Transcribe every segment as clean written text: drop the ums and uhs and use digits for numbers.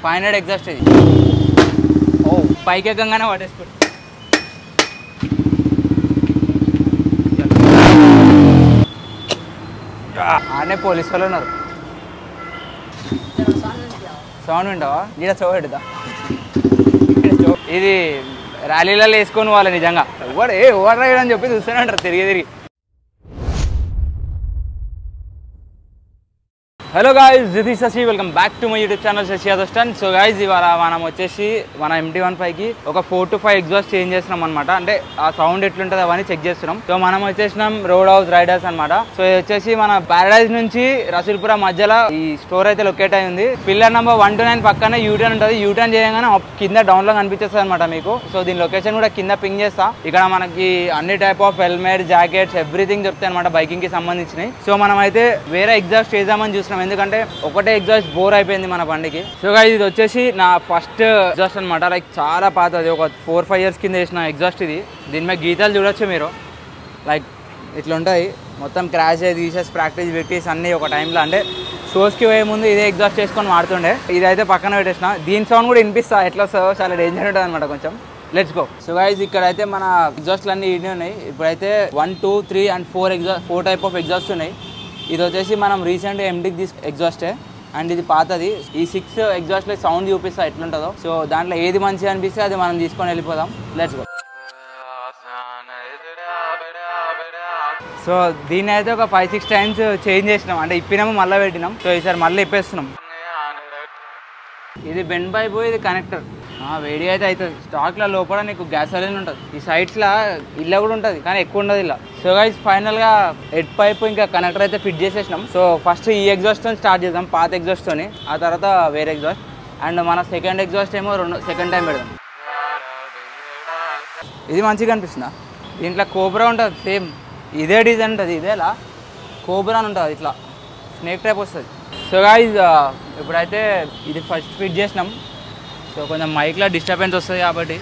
500 exhaust ఇది. ఓ పైకి ఎక్కగానే పట్టేసుకోండి. ఆడనే పోలీసు వాళ్ళు ఉన్నారు. సౌండ్ వింటావా? ఇక్కడ చౌ పెడతా. ఇది ర్యాలీలలో వేసుకొని వాళ్ళు నిజంగా ఓవర్ రైడ్ అని చెప్పి చూస్తూనే ఉంటారు తిరిగి. Hello guys, this is Shashi. Welcome back to my YouTube channel Shashi Yadav stun. So guys, ఇవాళ మనం వచ్చేసి మన MT-15కి ఒక 4 to 5 ఎగ్జాస్ట్ చేంజ్ చేస్తున్నాం అనమాట. అంటే ఆ సౌండ్ ఎట్లుంటుంది అవన్నీ చెక్ చేస్తున్నాం. సో మనం వచ్చేసినాం రోడ్ హౌస్ రైడర్స్ అనమాట. సో ఇది వచ్చేసి మన పారడైజ్ నుంచి రసూల్పుర మధ్యలో ఈ స్టోర్ అయితే లొకేట్ అయి ఉంది. పిల్లర్ నెంబర్ 1 to 9 పక్కనే యూటర్న్ ఉంటుంది. యూటర్న్ చేయగానే కింద డౌన్ లో కనిపించేస్తుంది అనమాట మీకు. సో దీని లొకేషన్ కూడా కింద పింగ్ చేస్తా. ఇక్కడ మనకి అన్ని type of helmet, jackets, everything చెప్తాయి అనమాట బైకింగ్ కి సంబంధించినవి. సో మనం అయితే వేరే ఎగ్జాస్ట్ చేద్దామని చూసినాం, ఎందుకంటే ఒకటే ఎగ్జాస్ట్ బోర్ అయిపోయింది మన బండికి. సో గాయ్స్, ఇది వచ్చేసి నా ఫస్ట్ ఎగ్జాస్ట్ అనమాట. లైక్ చాలా పాతది, ఒక 4-5 years కింద వేసిన ఎగ్జాస్ట్ ఇది. దీని మీద గీతాలు చూడొచ్చు మీరు. లైక్ ఇట్లా ఉంటాయి, మొత్తం క్రాష్ అయ్యి తీసేసి ప్రాక్టీస్ పెట్టేసి అన్నీ ఒక టైంలో. అంటే షోస్కి పోయే ముందు ఇదే ఎగ్జాస్ట్ చేసుకొని వాడుతుండే. ఇదైతే పక్కన పెట్టేసిన. దీని సౌండ్ కూడా వినిపిస్తా ఎట్లా వస్తుందో, చాలా డేంజర్ ఉంటుంది అనమాట కొంచెం. Let's go. సో గైస్, ఇక్కడైతే మన ఎగ్జాస్ట్లు అన్నీ ఇన్ని ఉన్నాయి. ఇప్పుడైతే 1, 2, 3 and 4 టైప్ ఆఫ్ ఎగ్జాస్ట్ ఉన్నాయి. ఇది వచ్చేసి మనం రీసెంట్గా MTకి ఎగ్జాస్టే, అండ్ ఇది పాతది. ఈ 6 ఎగ్జాస్ట్లో సౌండ్ చూపిస్తా ఎట్లుంటుందో. సో దాంట్లో ఏది మంచిగా అనిపిస్తే అది మనం తీసుకొని వెళ్ళిపోదాం. Let's go. సో దీన్ని అయితే ఒక 5-6 times చేంజ్ చేసినాం, అంటే ఇప్పినాము మళ్ళీ పెట్టినాం. సో ఈసారి మళ్ళీ ఇప్పేస్తున్నాం. ఇది బెండ్ పైపు, ఇది కనెక్టర్. వేడి అయితే అవుతుంది. స్టాక్లో లోపల నీకు గ్యాసోలిన్ ఉంటుంది. ఈ సైడ్స్లో ఇల్లు కూడా ఉంటుంది, కానీ ఎక్కువ ఉండదు ఇలా. సో గైస్, ఫైనల్గా హెడ్ పైప్ ఇంకా కనెక్టర్ అయితే ఫిట్ చేసేసినాం. సో ఫస్ట్ ఈ ఎగ్జాస్ట్తో స్టార్ట్ చేద్దాం, పాత ఎగ్జాస్ట్తోని. ఆ తర్వాత వేరే ఎగ్జాస్ట్, అండ్ మన సెకండ్ ఎగ్జాస్ట్ ఏమో సెకండ్ టైం పెడదాం. ఇది మంచిగా అనిపిస్తుందా? దీంట్లో కోబ్రా ఉంటుంది, సేమ్ ఇదే డిజైన్ ఉంటుంది. ఇదేలా కోబ్రా అని ఉంటుంది, ఇట్లా స్నేక్ టైప్ వస్తుంది. సో గైస్, ఇప్పుడైతే ఇది ఫస్ట్ ఫిట్ చేసినాం. సో కొంచెం మైక్లో డిస్టర్బెన్స్ వస్తుంది కాబట్టి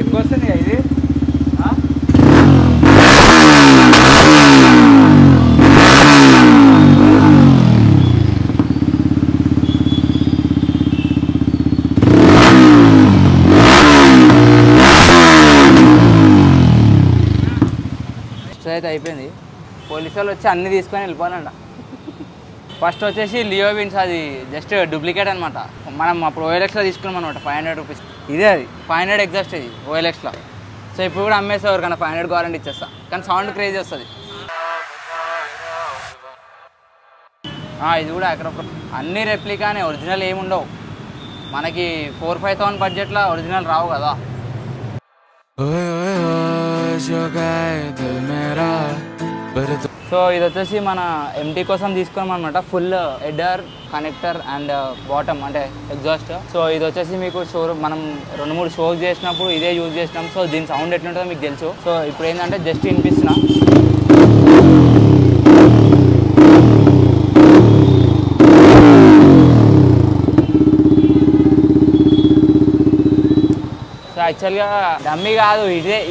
ఎక్కువ వస్తుంది ఇది. అయితే అయిపోయింది. పోలీసు వాళ్ళు వచ్చి అన్నీ తీసుకొని వెళ్ళిపోవాలంట. ఫస్ట్ వచ్చేసి లియో విన్స్, అది జస్ట్ డూప్లికేట్ అనమాట. మనం అప్పుడు OLXలో తీసుకున్నాం అనమాట, 500 rupees. ఇదే అది 500 ఎగ్జాస్ట్ ఇది OLXలో. సో ఇప్పుడు కూడా అమ్మేస్తే ఎవరికన్నా 500 వారంటీ ఇచ్చేస్తా, కానీ సౌండ్ క్రేజీ వస్తుంది. ఇది కూడా అక్కడ అన్ని రెప్లికానే, ఒరిజినల్ ఏమి ఉండవు. మనకి 4-5,000 బడ్జెట్లో ఒరిజినల్ రావు కదా. సో ఇది వచ్చేసి మన MT కోసం తీసుకున్నాం అనమాట. Full header, connector and bottom అంటే ఎగ్జాస్ట్. సో ఇది వచ్చేసి మీకు మనం 2-3 షోస్ చేసినప్పుడు ఇదే యూజ్ చేసినాం. సో దీని సౌండ్ ఎట్లుంటుందో మీకు తెలుసు. సో ఇప్పుడు ఏంటంటే జస్ట్ వినిపిస్తున్నా. సో యాక్చువల్గా డమ్మీ కాదు,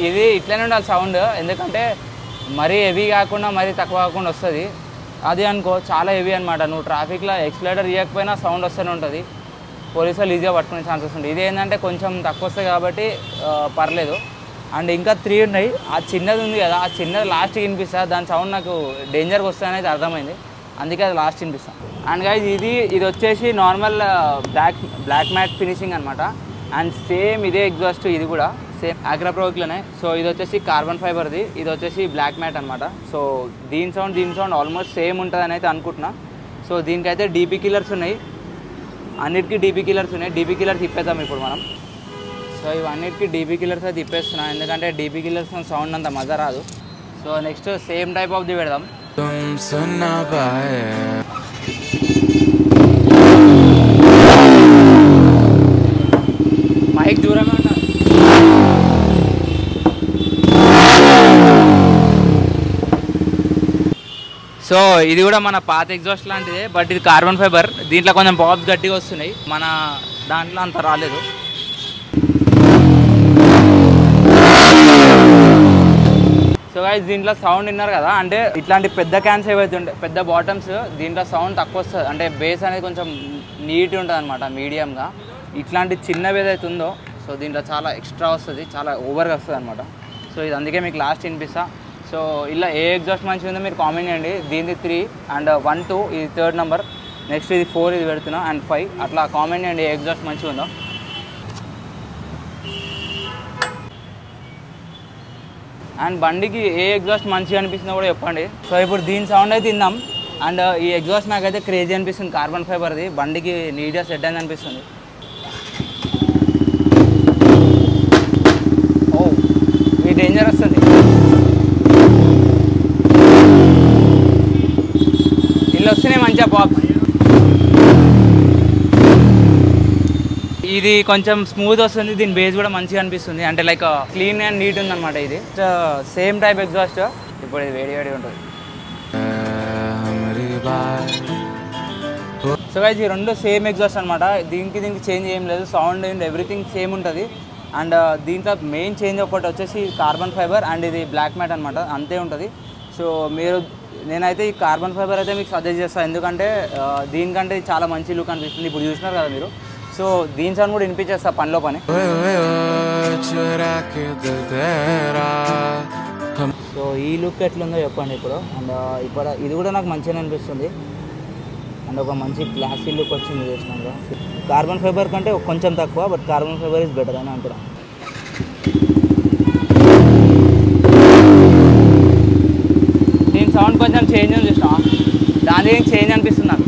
ఇది ఇట్లనే ఉండాలి సౌండ్. ఎందుకంటే మరీ హెవీ కాకుండా మరీ తక్కువ కాకుండా వస్తుంది. అది అనుకో చాలా హెవీ అనమాట. నువ్వు ట్రాఫిక్లో ఎక్స్లేటర్ ఇవ్వకపోయినా సౌండ్ వస్తూనే ఉంటుంది. పోలీసు వాళ్ళు ఈజీగా పట్టుకునే ఛాన్సెస్ ఉంటుంది. ఇది ఏంటంటే కొంచెం తక్కువ వస్తుంది కాబట్టి పర్లేదు. అండ్ ఇంకా 3 ఉన్నాయి. ఆ చిన్నది ఉంది కదా, ఆ చిన్నది లాస్ట్కి వినిపిస్తుంది. దాని సౌండ్ నాకు డేంజర్గా వస్తుంది అనేది అర్థమైంది, అందుకే అది లాస్ట్ వినిపిస్తాను. అండ్ గైస్, ఇది వచ్చేసి నార్మల్ బ్లాక్ మ్యాట్ ఫినిషింగ్ అనమాట. అండ్ సేమ్ ఇదే ఎగ్జాస్ట్, ఇది కూడా సేమ్ ఆగ్రా ప్రోలోనే. సో ఇది వచ్చేసి కార్బన్ ఫైబర్ది, ఇది వచ్చేసి బ్లాక్ మ్యాట్ అనమాట. సో దీని సౌండ్ ఆల్మోస్ట్ సేమ్ ఉంటుందని అయితే అనుకుంటున్నా. సో దీనికైతే DP కిల్లర్స్ ఉన్నాయి, అన్నిటికీ DP కిల్లర్స్ ఉన్నాయి. DP కిల్లర్స్ తిప్పేద్దాం ఇప్పుడు మనం. సో ఇవన్నిటికీ DP కిల్లర్స్ అయితే తిప్పేస్తున్నా, ఎందుకంటే DP కిల్లర్స్ సౌండ్ అంత మజా రాదు. So next same type of the పెడదాం. మైక్ దూరంగా ఉంటా. సో ఇది కూడా మన పాత ఎగ్జాస్ట్ లాంటిదే, బట్ ఇది కార్బన్ ఫైబర్. దీంట్లో కొంచెం బాబ్స్ గట్టిగా వస్తున్నాయి, మన దాంట్లో అంత రాలేదు. సో గైస్ దీంట్లో సౌండ్ విన్నారు కదా, అంటే ఇట్లాంటి పెద్ద క్యాన్స్ ఏవైతే ఉంటాయి, పెద్ద బాటమ్స్, దీంట్లో సౌండ్ తక్కువ వస్తుంది, అంటే బేస్ అనేది కొంచెం నీట్ ఉంటుంది అనమాట మీడియంగా. ఇట్లాంటి చిన్నవి ఏదైతే ఉందో సో దీంట్లో చాలా ఎక్స్ట్రా వస్తుంది, చాలా ఓవర్గా వస్తుంది అనమాట. సో ఇది అందుకే మీకు లాస్ట్ వినిపిస్తా. సో ఇలా ఏ ఎగ్జాస్ట్ మంచిగా ఉందో మీరు కామెంట్ చేయండి. దీనిది 3 అండ్ 1 2 ఇది 3rd నెంబర్, నెక్స్ట్ ఇది 4 ఇది పెడుతున్నా, అండ్ 5 అట్లా కామెంట్ చేయండి ఏ ఎగ్జాస్ట్ మంచిగా ఉందో. అండ్ బండికి ఏ ఎగ్జాస్ట్ మంచిగా అనిపిస్తుందో కూడా చెప్పండి. సో ఇప్పుడు దీని సౌండ్ అయితే తిందాం. అండ్ ఈ ఎగ్జాస్ట్ నాకైతే క్రేజీ అనిపిస్తుంది, కార్బన్ ఫైబర్ది, బండికి నీట్గా సెట్ అయింది అనిపిస్తుంది. ఓ ఇది డేంజర్ వస్తుంది. ఇల్లు వస్తున్నాయి మంచిగా పాప్. ఇది కొంచెం స్మూత్ వస్తుంది, దీని బేస్ కూడా మంచిగా అనిపిస్తుంది, అంటే లైక్ క్లీన్ అండ్ నీట్ ఉందన్నమాట. ఇది సేమ్ టైప్ ఎగ్జాస్ట్. ఇప్పుడు ఇది వేడి వేడి ఉంటుంది. సో గైస్ ఈ రెండు సేమ్ ఎగ్జాస్ట్ అనమాట, దీనికి చేంజ్ ఏం లేదు, సౌండ్ అండ్ ఎవ్రీథింగ్ సేమ్ ఉంటుంది. అండ్ దీంట్లో మెయిన్ చేంజ్ ఒకటి వచ్చేసి కార్బన్ ఫైబర్ అండ్ ఇది బ్లాక్ మ్యాట్ అనమాట, అంతే ఉంటుంది. సో నేనైతే ఈ కార్బన్ ఫైబర్ అయితే మీకు సజెస్ట్ చేస్తాను, ఎందుకంటే దీనికంటే చాలా మంచి లుక్ అనిపిస్తుంది. ఇప్పుడు చూసినారు కదా మీరు. సో దీని సౌండ్ కూడా వినిపించేస్తా పనిలో పని. సో ఈ లుక్ ఎట్లుందో చెప్పండి ఇప్పుడు. అండ్ ఇప్పుడు ఇది కూడా నాకు మంచిగా అనిపిస్తుంది, అండ్ ఒక మంచి క్లాసీ లుక్ వచ్చింది చేసినాక. కార్బన్ ఫైబర్ కంటే కొంచెం తక్కువ, but carbon fibre is better అని అంటున్నా. దీని సౌండ్ కొంచెం చేంజ్ ఉంది చూసినా, దాని చేంజ్ అనిపిస్తుంది నాకు.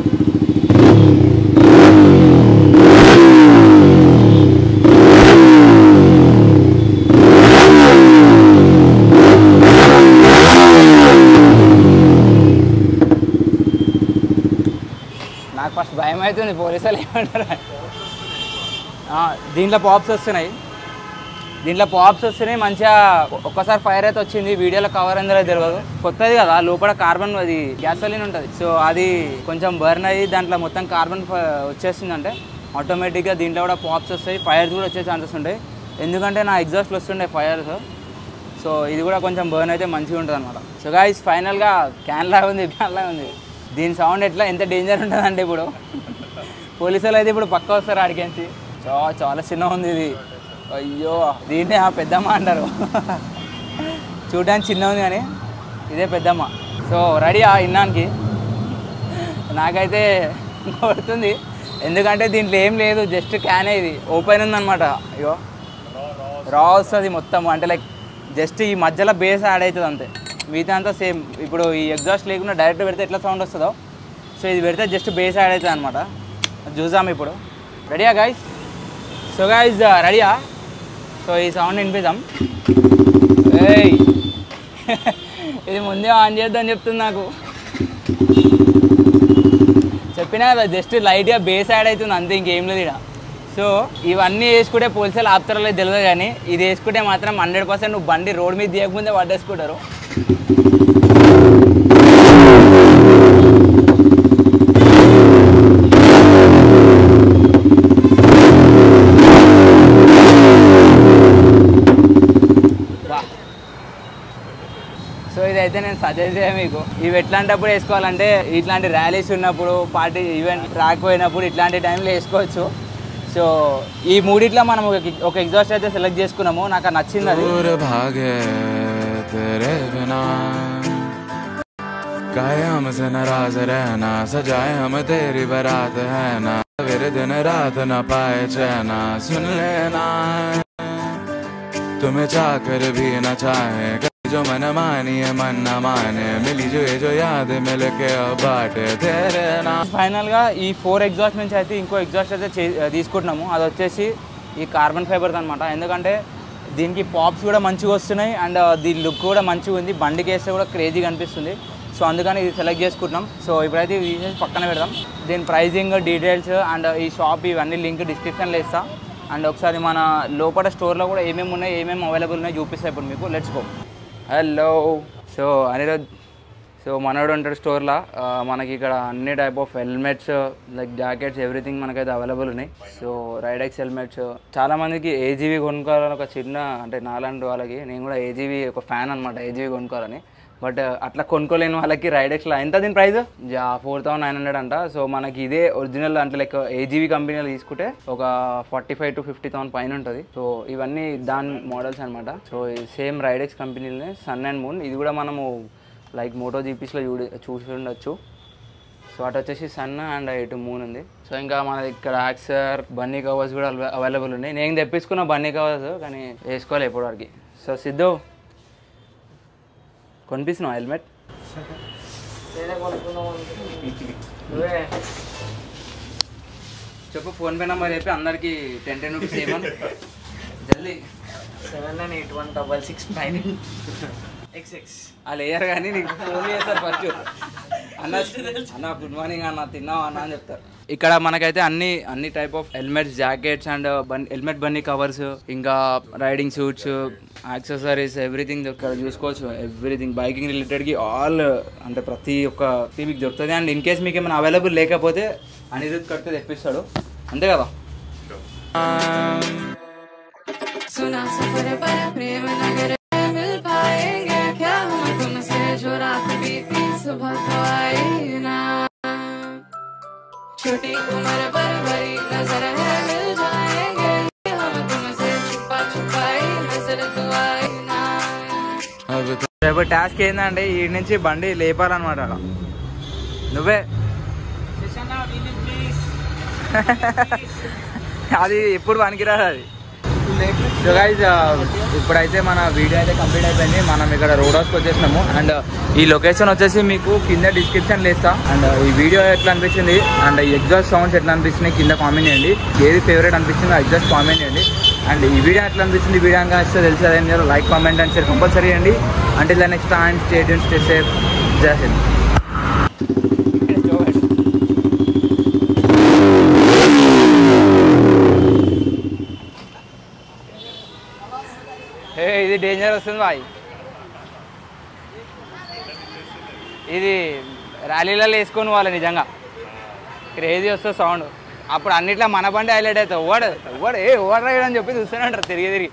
నాకు ఫస్ట్ భయం అవుతుంది, పోలీసు వాళ్ళు ఏమంటారు. దీంట్లో పాప్స్ వస్తున్నాయి, మంచిగా ఒక్కసారి ఫైర్ అయితే వచ్చింది, వీడియోలో కవర్ అందరూ తెలియదు, కొత్తది కదా, లోపల కార్బన్ అది గ్యాసోలిన్ ఉంటుంది. సో అది కొంచెం బర్న్ అయ్యి దాంట్లో మొత్తం కార్బన్ వచ్చేసిందంటే ఆటోమేటిక్గా దీంట్లో కూడా పాప్స్ వస్తాయి, ఫైర్స్ కూడా వచ్చే ఛాన్సెస్ ఉంటాయి. ఎందుకంటే నా ఎగ్జాస్ట్లు వస్తుండే ఫైర్స్. సో ఇది కూడా కొంచెం బర్న్ అయితే మంచిగా ఉంటుంది అనమాట. సో గైస్ ఫైనల్గా క్యాన్ లాగా ఉంది. దీని సౌండ్ ఎంత డేంజర్ ఉంటుందంటే ఇప్పుడు పోలీసు వాళ్ళు అయితే ఇప్పుడు పక్క వస్తారు ఆడికేసి. చాలా చిన్నగా ఉంది ఇది. అయ్యో దీన్నే పెద్దమ్మ అంటారు. చూడడానికి చిన్నగా ఉంది కానీ ఇదే పెద్దమ్మ. సో రెడీ ఇన్నానికి నాకైతే కొడుతుంది, ఎందుకంటే దీంట్లో ఏం లేదు, జస్ట్ క్యానే, ఇది ఓపెన్ ఉందన్నమాట. అయ్యో రా వస్తుంది మొత్తం, అంటే లైక్ జస్ట్ ఈ మధ్యలో బేస్ యాడ్ అవుతుంది అంతే, మిగతా అంతా సేమ్. ఇప్పుడు ఈ ఎగ్జాస్ట్ లేకుండా డైరెక్ట్ పెడితే ఎట్లా సౌండ్ వస్తుందో, సో ఇది పెడితే జస్ట్ బేస్ యాడ్ అవుతుంది అనమాట. చూద్దాం ఇప్పుడు. రెడీయా గైస్? సో గైస్ రెడీయా? సో ఈ సౌండ్ వినిపిద్దాం. ఏయ్ ఇది ముందే ఆన్ చేద్దామని చెప్తుంది నాకు. చెప్పినా కదా జస్ట్ లైట్గా బేస్ యాడ్ అవుతుంది అంతే, ఇంకేం లేదు ఇక్కడ. సో ఇవన్నీ వేసుకుంటే పోలీసులు ఆపుతారో తెలియదు, కానీ ఇది వేసుకుంటే మాత్రం 100% నువ్వు బండి రోడ్ మీద తీయకముందే పట్టేసుకుంటారు. సో ఇదైతే నేను సజెస్ట్ చేయ మీకు. ఇవి ఎట్లాంటప్పుడు వేసుకోవాలంటే ఇట్లాంటి ర్యాలీస్ ఉన్నప్పుడు, పార్టీ ఈవెంట్ ట్రాక్ పోయినప్పుడు, ఇట్లాంటి టైంలో వేసుకోవచ్చు. సో ఈ మూడిట్లో మనం ఒక ఎగ్జాస్ట్ అయితే సెలెక్ట్ చేసుకున్నాము, నాకు నచ్చింది అది. कायम से नाराज रहना, सजाए हम तेरी बारात है ना, फिर दिन रात न पाए चैना, सुन लेना तुम्हें चाहकर भी न चाहे, जो मन मानिए मन न माने, मिली जो याद मिल के बाटे तेरे ना. ఫైనల్ గా ఈ 4 ఎగ్జాస్ట్ నుంచి అయితే ఇంకో ఎగ్జాస్ట్ అయితే తీసుకుంటున్నాము, అది వచ్చేసి ఈ కార్బన్ ఫైబర్ అనమాట. ఎందుకంటే దీనికి పాప్స్ కూడా మంచిగా వస్తున్నాయి, అండ్ దీని లుక్ కూడా మంచిగా ఉంది, బండికి వేస్తే కూడా క్రేజీగా అనిపిస్తుంది. సో అందుకని ఇది సెలెక్ట్ చేసుకుంటున్నాం. సో ఇప్పుడైతే ఇది పక్కన పెడదాం. దీని ప్రైజింగ్ డీటెయిల్స్ అండ్ ఈ షాప్ ఇవన్నీ లింక్ డిస్క్రిప్షన్లో ఇస్తాం. అండ్ ఒకసారి మన లోపల స్టోర్లో కూడా ఏమేమి ఉన్నాయి, ఏమేమి అవైలబుల్ ఉన్నాయో చూపిస్తాయి ఇప్పుడు మీకు. Let's go. Hello. So Anirudh so మనోడు ఉంటాడు స్టోర్లో. మనకి ఇక్కడ అన్ని type of helmets like jackets everything మనకైతే అవైలబుల్ ఉన్నాయి. సో రైడెక్స్ హెల్మెట్స్ చాలామందికి ఏజీవీ కొనుక్కోవాలని ఒక చిన్న అంటే నాలాంటి వాళ్ళకి, నేను కూడా ఏజీవీ ఒక ఫ్యాన్ అనమాట ఏజీవీ కొనుక్కోవాలని. బట్ అట్లా కొనుక్కోలేని వాళ్ళకి రైడెక్స్లో ఎంత దీని ప్రైస్ 4,900 అంట. సో మనకి ఇదే ఒరిజినల్ అంటే లైక్ ఏజీవీ కంపెనీలో తీసుకుంటే ఒక 45,000 to 50,000 పైన ఉంటుంది. సో ఇవన్నీ దాని మోడల్స్ అనమాట. సో సేమ్ రైడెక్స్ కంపెనీలోనే సన్ అండ్ మూన్. ఇది కూడా మనము లైక్ మోటో జీపీస్లో చూసి ఉండొచ్చు. సో అటు వచ్చేసి సన్ అండ్ ఇటు మూన్ ఉంది. సో ఇంకా మన ఇక్కడ యాక్సర్ బన్నీ కవర్స్ కూడా అవైలబుల్ ఉన్నాయి. నేను తెప్పించుకున్న బన్నీ కవర్స్ కానీ వేసుకోవాలి ఇప్పటివరకు. సో సిద్ధు కొనిపిస్తున్నావు హెల్మెట్? చెప్పు ఫోన్పే నెంబర్ చెప్పి అందరికి 10 రూపీస్ ఏమని జల్దీ. 7981669XX. వాళ్ళు వేయరు కానీ నీకు ఫోన్ చేస్తారు ఫస్ట్. అన్న గుడ్ మార్నింగ్ అన్న, తిన్నావా అన్న అని చెప్తారు. ఇక్కడ మనకైతే అన్ని type of helmets, jackets and helmet Bunny covers, ఇంకా రైడింగ్ సూట్స్, యాక్సెసరీస్ ఎవ్రీథింగ్ ఇక్కడ చూసుకోవచ్చు. ఎవ్రీథింగ్ బైకింగ్ రిలేటెడ్కి ఆల్ అంటే ప్రతి ఒక్క మీకు దొరుకుతుంది. అండ్ ఇన్ కేస్ మీకు ఏమైనా అవైలబుల్ లేకపోతే అనిరుద్ధ్ కడితే తెప్పిస్తాడు, అంతే కదా. छोटी उम्र पर भरी नजर है मिल जाएंगे हम तुमसे छुपा छुपाई नजर तो आई ना. రేపు టాస్క్ ఏంటంటే ఈ నుంచి బండి లేపాలన్నమాట. నువ్వే అది ఎప్పుడు పనికిరాదు అది. సో గైస్ ఇప్పుడైతే మన వీడియో అయితే కంప్లీట్ అయిపోయింది. మనం ఇక్కడ రోడ్ హౌస్కి వచ్చేసినాము. అండ్ ఈ లొకేషన్ వచ్చేసి మీకు కింద డిస్క్రిప్షన్లో ఇస్తా. అండ్ ఈ వీడియో ఎట్లా అనిపించింది అండ్ ఈ ఎగ్జాస్ట్ సౌండ్స్ ఎట్లా అనిపిస్తున్నాయి కింద కామెంట్ చేయండి. ఏది ఫేవరెట్ అనిపించిందో ఎగ్జాస్ట్ కామెంట్ చేయండి. అండ్ ఈ వీడియో ఎట్లా అనిపించింది, వీడియో ఇంకా ఇస్తే తెలిసి అదే like comment and share compulsory చేయండి. Until the next time stay tuned, stay safe. Jai Hind. ఇది డేంజర్ వస్తుంది బాయ్. ఇది ర్యాలీలలో వేసుకొని వాళ్ళు నిజంగా క్రేజీ వస్తుంది సౌండ్. అప్పుడు అన్నిట్లో మన బండి హైలైట్ అవుతుంది. ఓవర్ రైడ్ అని చెప్పి చూస్తూనే ఉంటారు తిరిగి.